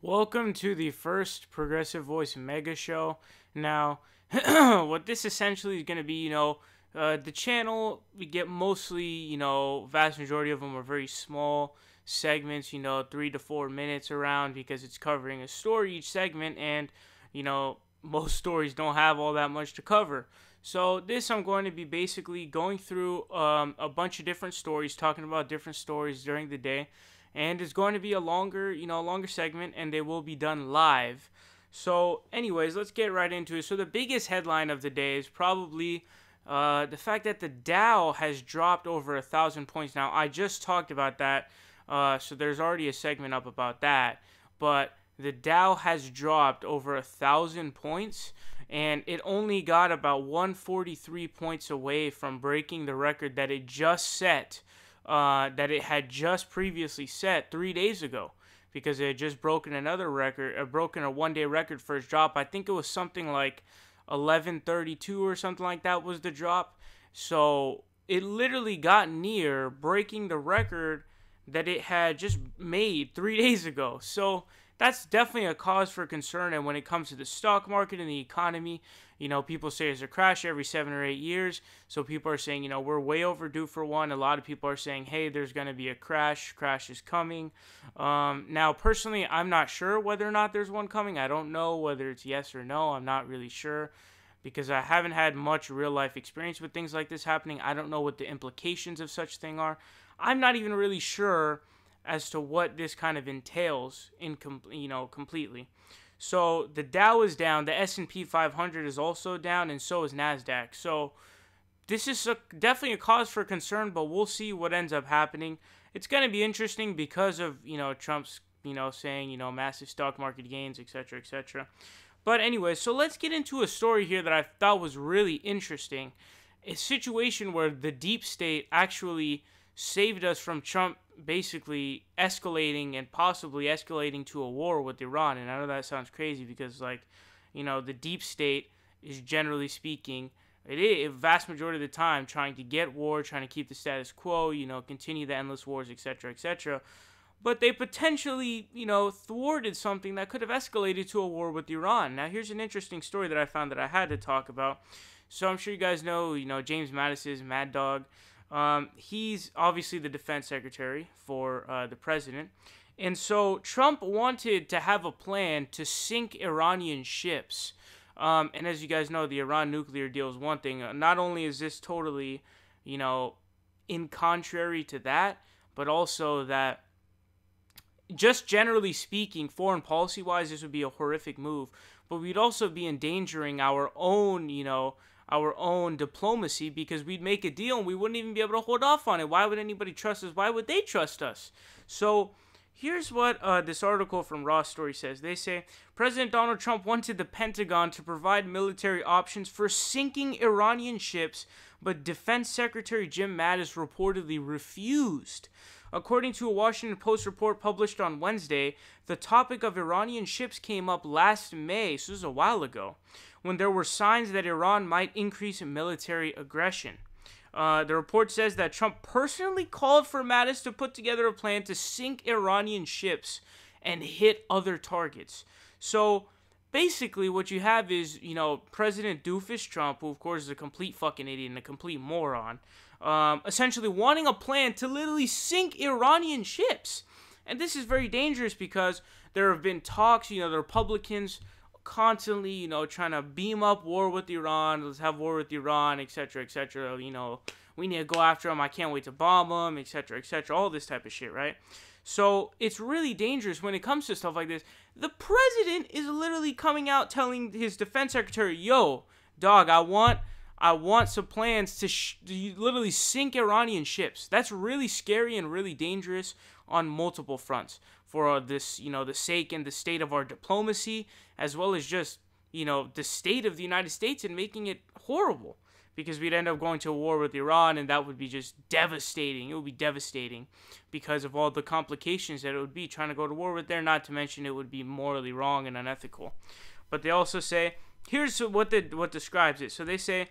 Welcome to the first Progressive Voice Mega Show. Now, what this essentially is going to be, the channel, we get mostly, vast majority of them are very small segments, 3 to 4 minutes around because it's covering a story each segment, and, most stories don't have all that much to cover. So this, I'm going to be basically going through a bunch of different stories, talking about different stories during the day, and it's going to be a longer segment, and they will be done live. So anyways, let's get right into it. So the biggest headline of the day is probably the fact that the Dow has dropped over 1,000 points. Now, I just talked about that, so there's already a segment up about that, but the Dow has dropped over 1,000 points, and it only got about 143 points away from breaking the record that it just set, that it had just previously set 3 days ago, because it had just broken another record, broken a one-day record for its drop. I think it was something like 1132 or something like that was the drop. So it literally got near breaking the record that it had just made 3 days ago. So that's definitely a cause for concern. And when it comes to the stock market and the economy, people say there's a crash every 7 or 8 years. So people are saying, we're way overdue for one. A lot of people are saying, hey, there's going to be a crash. Crash is coming. Now, personally, I'm not sure whether or not there's one coming. I don't know whether it's yes or no. I'm not really sure, because I haven't had much real life experience with things like this happening. I don't know what the implications of such thing are. I'm not even really sure as to what this kind of entails completely. So the Dow is down, the S&P 500 is also down, and so is Nasdaq. So this is definitely a cause for concern, but we'll see what ends up happening. It's going to be interesting because of Trump's saying massive stock market gains, etc., etc. But anyway, so let's get into a story here that I thought was really interesting. A situation where the deep state actually saved us from Trump basically escalating and possibly escalating to a war with Iran. And I know that sounds crazy because, the deep state is, generally speaking, it is a vast majority of the time trying to get war, trying to keep the status quo, continue the endless wars, etc., etc. But they potentially, thwarted something that could have escalated to a war with Iran. Now, here's an interesting story that I found that I had to talk about. So I'm sure you guys know, James Mattis is Mad Dog. He's obviously the defense secretary for the president. And so Trump wanted to have a plan to sink Iranian ships. And as you guys know, the Iran nuclear deal is one thing. Not only is this totally, in contrary to that, but also that, just generally speaking, foreign policy-wise, this would be a horrific move. But we'd also be endangering our own, our own diplomacy, because we'd make a deal and we wouldn't even be able to hold off on it. Why would anybody trust us? Why would they trust us? So here's what this article from Raw Story says. They say, President Donald Trump wanted the Pentagon to provide military options for sinking Iranian ships, but Defense Secretary Jim Mattis reportedly refused. According to a Washington Post report published on Wednesday, the topic of Iranian ships came up last May, so this is a while ago, when there were signs that Iran might increase military aggression. The report says that Trump personally called for Mattis to put together a plan to sink Iranian ships and hit other targets. So basically what you have is, President Doofus Trump, who of course is a complete fucking idiot and a complete moron, essentially wanting a plan to literally sink Iranian ships. And this is very dangerous because there have been talks, the Republicans constantly, trying to beam up war with Iran, let's have war with Iran, etc., etc., we need to go after them, I can't wait to bomb them, etc., etc., all this type of shit, right? So it's really dangerous when it comes to stuff like this. The president is literally coming out telling his defense secretary, yo, dog, I want some plans to literally sink Iranian ships. That's really scary and really dangerous on multiple fronts for this, the sake and the state of our diplomacy, as well as just, the state of the United States, and making it horrible, because we'd end up going to a war with Iran, and that would be just devastating. It would be devastating because of all the complications that it would be trying to go to war with there, not to mention it would be morally wrong and unethical. But they also say, here's what describes it. So they say,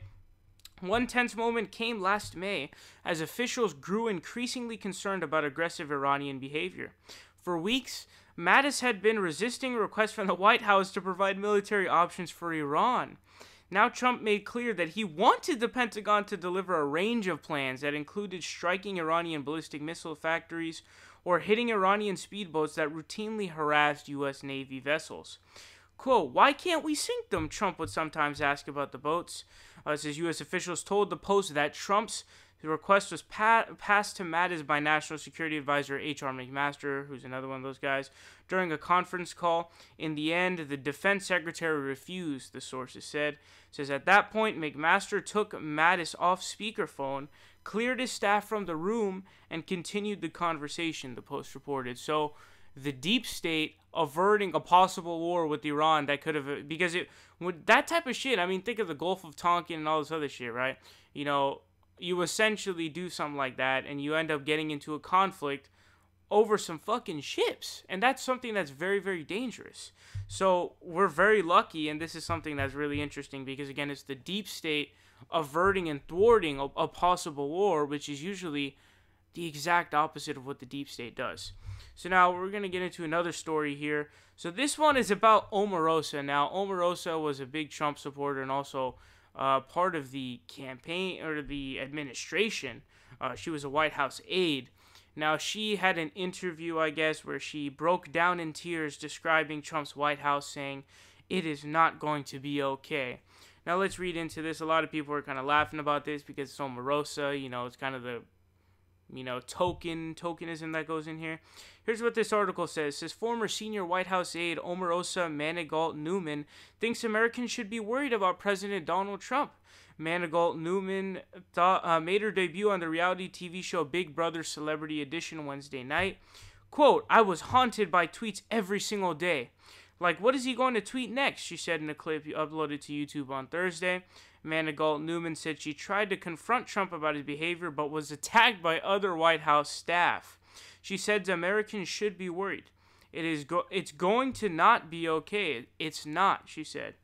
one tense moment came last May as officials grew increasingly concerned about aggressive Iranian behavior. For weeks, Mattis had been resisting requests from the White House to provide military options for Iran. Now Trump made clear that he wanted the Pentagon to deliver a range of plans that included striking Iranian ballistic missile factories or hitting Iranian speedboats that routinely harassed U.S. Navy vessels. Quote, "Why can't we sink them?" Trump would sometimes ask about the boats. Says U.S. officials told the Post that Trump's request was passed to Mattis by National Security Advisor H.R. McMaster, who's another one of those guys, during a conference call. In the end, the defense secretary refused, the sources said. Says at that point, McMaster took Mattis off speakerphone, cleared his staff from the room, and continued the conversation, the Post reported. So the deep state averting a possible war with Iran that could have, because it would, that type of shit, I mean, think of the Gulf of Tonkin and all this other shit, right? You know, you essentially do something like that and you end up getting into a conflict over some fucking ships. And that's something that's very, very dangerous. So we're very lucky, and this is something that's really interesting because, again, it's the deep state averting and thwarting a possible war, which is usually the exact opposite of what the deep state does. So now we're going to get into another story here. So this one is about Omarosa. Now, Omarosa was a big Trump supporter and also part of the campaign or the administration. She was a White House aide. Now, she had an interview, I guess, where she broke down in tears describing Trump's White House, saying, "It is not going to be okay." Now, let's read into this. A lot of people are kind of laughing about this because it's Omarosa. You know, it's kind of the, you know, tokenism that goes in here. Here's what this article says. It says, former senior White House aide Omarosa Manigault-Newman thinks Americans should be worried about President Donald Trump. Manigault-Newman made her debut on the reality TV show Big Brother Celebrity Edition Wednesday night. Quote, "I was haunted by tweets every single day. Like, what is he going to tweet next?" she said in a clip uploaded to YouTube on Thursday. Manigault-Newman said she tried to confront Trump about his behavior but was attacked by other White House staff. She said Americans should be worried. It's going to not be okay. It's not, she said.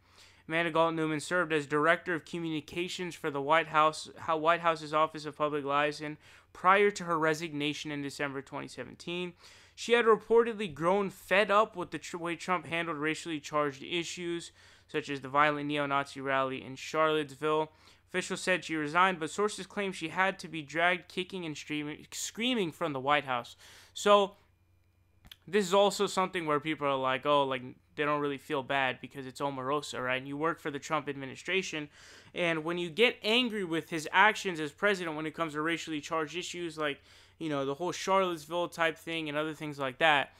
Manigault-Newman served as Director of Communications for the White House's Office of Public Liaison prior to her resignation in December 2017. She had reportedly grown fed up with the way Trump handled racially charged issues, such as the violent neo-Nazi rally in Charlottesville. Officials said she resigned, but sources claim she had to be dragged kicking and screaming from the White House. So this is also something where people are like, oh, like they don't really feel bad because it's Omarosa, right? And you work for the Trump administration, and when you get angry with his actions as president when it comes to racially charged issues like, you know, the whole Charlottesville type thing and other things like that,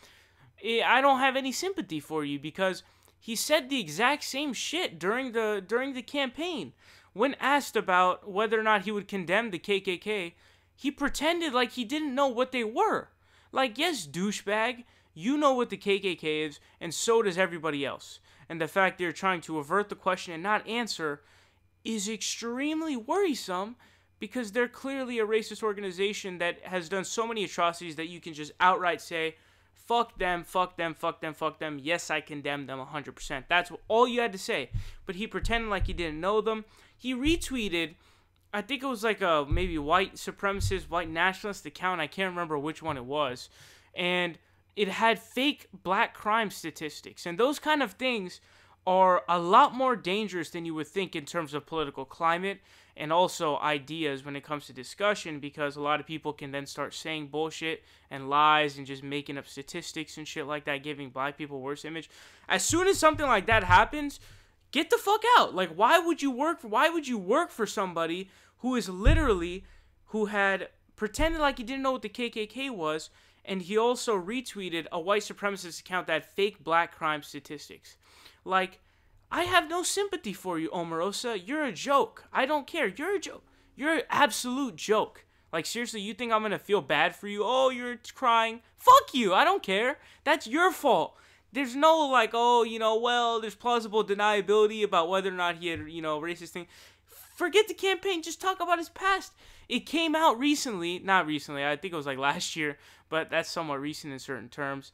I don't have any sympathy for you because he said the exact same shit during the campaign. When asked about whether or not he would condemn the KKK, he pretended like he didn't know what they were. Like, yes, douchebag, you know what the KKK is, and so does everybody else. And the fact they're trying to avert the question and not answer is extremely worrisome because they're clearly a racist organization that has done so many atrocities that you can just outright say, fuck them, fuck them, fuck them, fuck them. Yes, I condemn them 100%. That's all you had to say. But he pretended like he didn't know them. He retweeted, I think it was like a maybe white supremacist, white nationalist account. I can't remember which one it was. And it had fake black crime statistics. And those kind of things are a lot more dangerous than you would think in terms of political climate and also ideas when it comes to discussion, because a lot of people can then start saying bullshit and lies and just making up statistics and shit like that, giving black people worse image. As soon as something like that happens, get the fuck out. Like, why would you work for somebody who had pretended like he didn't know what the KKK was, and he also retweeted a white supremacist account that had fake black crime statistics? Like, I have no sympathy for you, Omarosa. You're a joke. I don't care. You're a joke. You're an absolute joke. Like, seriously, you think I'm going to feel bad for you? Oh, you're crying. Fuck you. I don't care. That's your fault. There's no, like, oh, you know, well, there's plausible deniability about whether or not he had, you know, racist thing. Forget the campaign. Just talk about his past. It came out recently. Not recently. I think it was, like, last year. But that's somewhat recent in certain terms.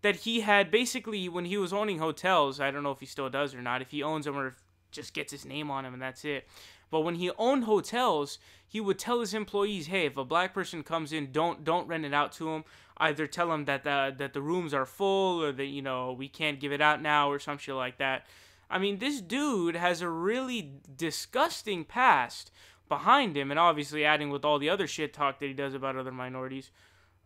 That he had basically, when he was owning hotels, I don't know if he still does or not, if he owns them or if just gets his name on them and that's it. But when he owned hotels, he would tell his employees, hey, if a black person comes in, don't rent it out to him. either tell them that the rooms are full, or that, you know, we can't give it out now, or some shit like that. I mean, this dude has a really disgusting past behind him, and obviously adding with all the other shit talk that he does about other minorities.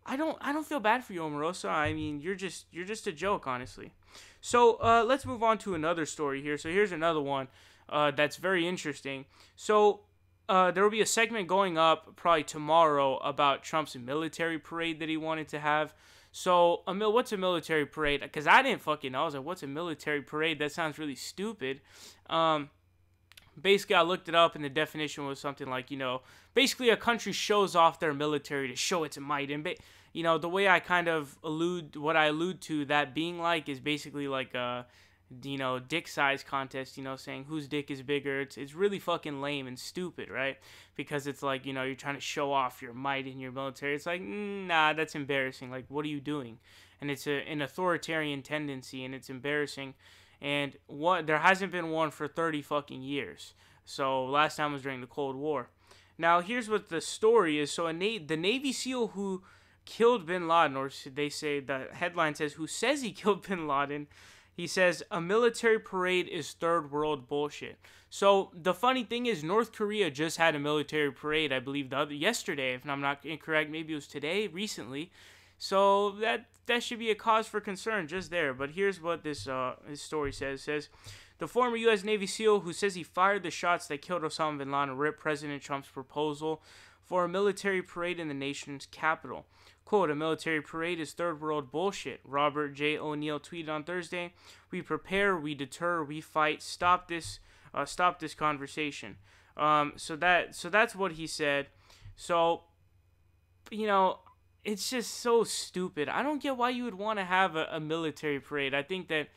I don't feel bad for you, Omarosa. I mean, you're just a joke, honestly. So let's move on to another story here. So here's another one that's very interesting. So there will be a segment going up probably tomorrow about Trump's military parade that he wanted to have. So what's a military parade? Because I didn't fucking know. I was like, what's a military parade? That sounds really stupid. Basically, I looked it up, and the definition was something like, you know, basically a country shows off their military to show its might. And you know, the way I kind of allude to that being like is basically like a, you know, dick size contest, you know, saying whose dick is bigger. It's really fucking lame and stupid, right? Because it's like, you know, you're trying to show off your might in your military. It's like, nah, that's embarrassing. Like, what are you doing? And it's an authoritarian tendency, and it's embarrassing. And there hasn't been one for 30 fucking years. So last time was during the Cold War. Now here's what the story is. So the Navy SEAL who killed Bin Laden, or they say the headline says who says he killed Bin Laden, he says a military parade is third world bullshit. So the funny thing is, North Korea just had a military parade, I believe yesterday, if I'm not incorrect, maybe it was today, recently. So that should be a cause for concern just there. But here's what this story says. It says, the former U.S. Navy SEAL who says he fired the shots that killed Osama bin Laden ripped President Trump's proposal for a military parade in the nation's capital. Quote, a military parade is third world bullshit. Robert J. O'Neill tweeted on Thursday, we prepare, we deter, we fight. Stop this conversation. So that's what he said. So, you know, it's just so stupid. I don't get why you would want to have a military parade. I think that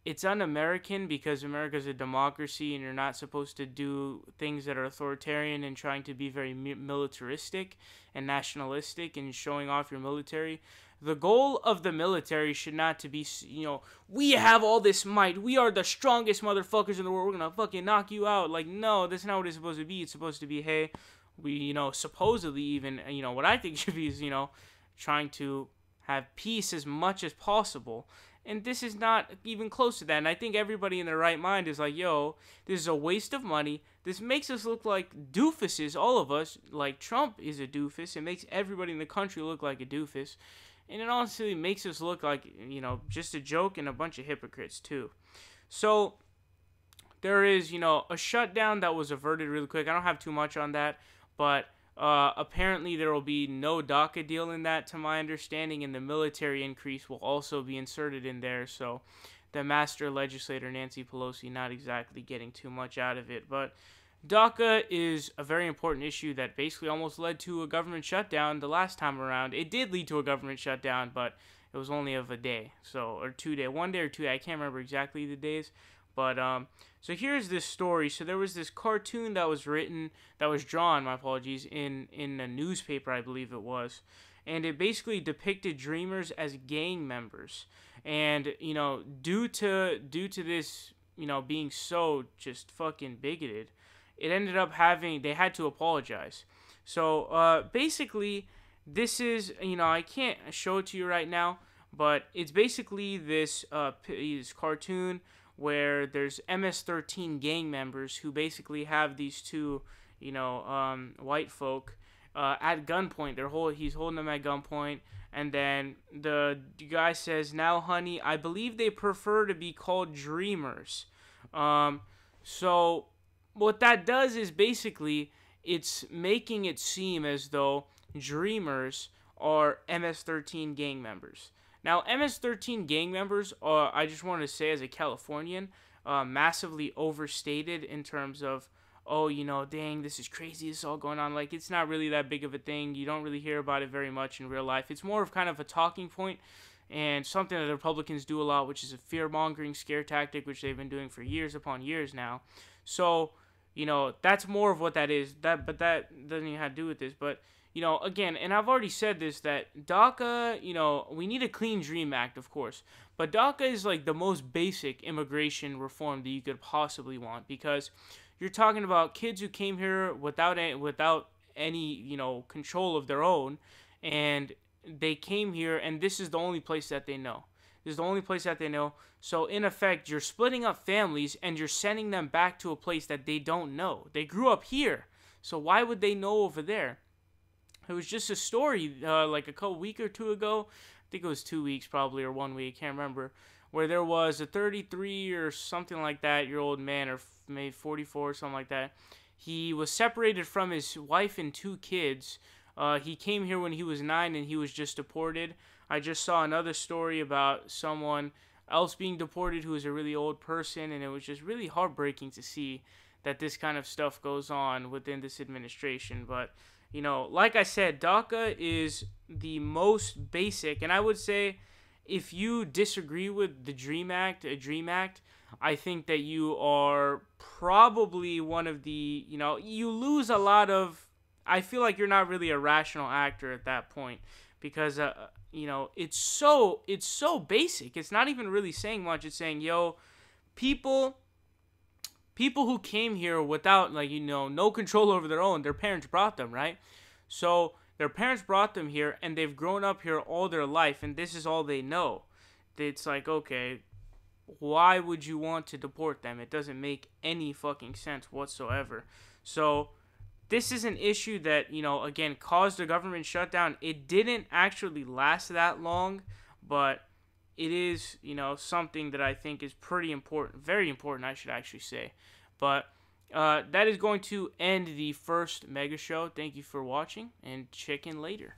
it's un-American because America's a democracy and you're not supposed to do things that are authoritarian and trying to be very militaristic and nationalistic and showing off your military. The goal of the military should not to be, you know, we have all this might. We are the strongest motherfuckers in the world. We're going to fucking knock you out. Like, no, that's not what it's supposed to be. It's supposed to be, hey, we, you know, supposedly even, you know, what I think should be is, you know, trying to have peace as much as possible. And this is not even close to that. And I think everybody in their right mind is like, yo, this is a waste of money. This makes us look like doofuses, all of us. Like Trump is a doofus. It makes everybody in the country look like a doofus. And it honestly makes us look like, you know, just a joke and a bunch of hypocrites too. So there is, you know, a shutdown that was averted really quick. I don't have too much on that, but apparently there will be no DACA deal in that, to my understanding, and the military increase will also be inserted in there. So the master legislator, Nancy Pelosi, not exactly getting too much out of it. But DACA is a very important issue that basically almost led to a government shutdown the last time around. It did lead to a government shutdown, but it was only of a day. So, or 2 day, 1 day or 2 day. I can't remember exactly the days. But, so here's this story. So there was this cartoon that was drawn, my apologies, in a newspaper, I believe it was. And it basically depicted Dreamers as gang members. And, you know, due to this, you know, being so just fucking bigoted, it ended up they had to apologize. So, basically, this is, you know, I can't show it to you right now, but it's basically this cartoon where there's MS-13 gang members who basically have these two, you know, white folk at gunpoint. He's holding them at gunpoint, and then the guy says, "Now, honey, I believe they prefer to be called Dreamers." So what that does is basically it's making it seem as though Dreamers are MS-13 gang members. Now, MS-13 gang members are, I just want to say as a Californian, massively overstated in terms of, oh, you know, dang, this is crazy, this is all going on. Like, it's not really that big of a thing. You don't really hear about it very much in real life. It's more of kind of a talking point and something that the Republicans do a lot, which is a fear-mongering scare tactic, which they've been doing for years upon years now. So, you know, that's more of what that is. But that doesn't even have to do with this. But, you know, again, and I've already said this, that DACA, you know, we need a Clean Dream Act, of course. But DACA is like the most basic immigration reform that you could possibly want, because you're talking about kids who came here without any, you know, control of their own, and they came here, and this is the only place that they know. This is the only place that they know. So in effect, you're splitting up families and you're sending them back to a place that they don't know. They grew up here, so why would they know over there? It was just a story like a week or two ago. I think it was 2 weeks probably, or 1 week, can't remember, where there was a 33 or something like that year old man, or maybe 44 or something like that. He was separated from his wife and 2 kids. He came here when he was 9 and he was just deported. I just saw another story about someone else being deported who was a really old person, and it was just really heartbreaking to see that this kind of stuff goes on within this administration. But like I said, DACA is the most basic, and I would say if you disagree with the DREAM Act, I think that you are probably one of the, you lose a lot of, I feel like you're not really a rational actor at that point, because, it's so basic. It's not even really saying much. It's saying, people who came here without, no control over their own, their parents brought them, right? So their parents brought them here, and they've grown up here all their life, and this is all they know. It's like, okay, why would you want to deport them? It doesn't make any fucking sense whatsoever. So this is an issue that, again, caused a government shutdown. It didn't actually last that long, but it is, something that I think is pretty important, very important, I should actually say. But that is going to end the first Mega Show. Thank you for watching, and check in later.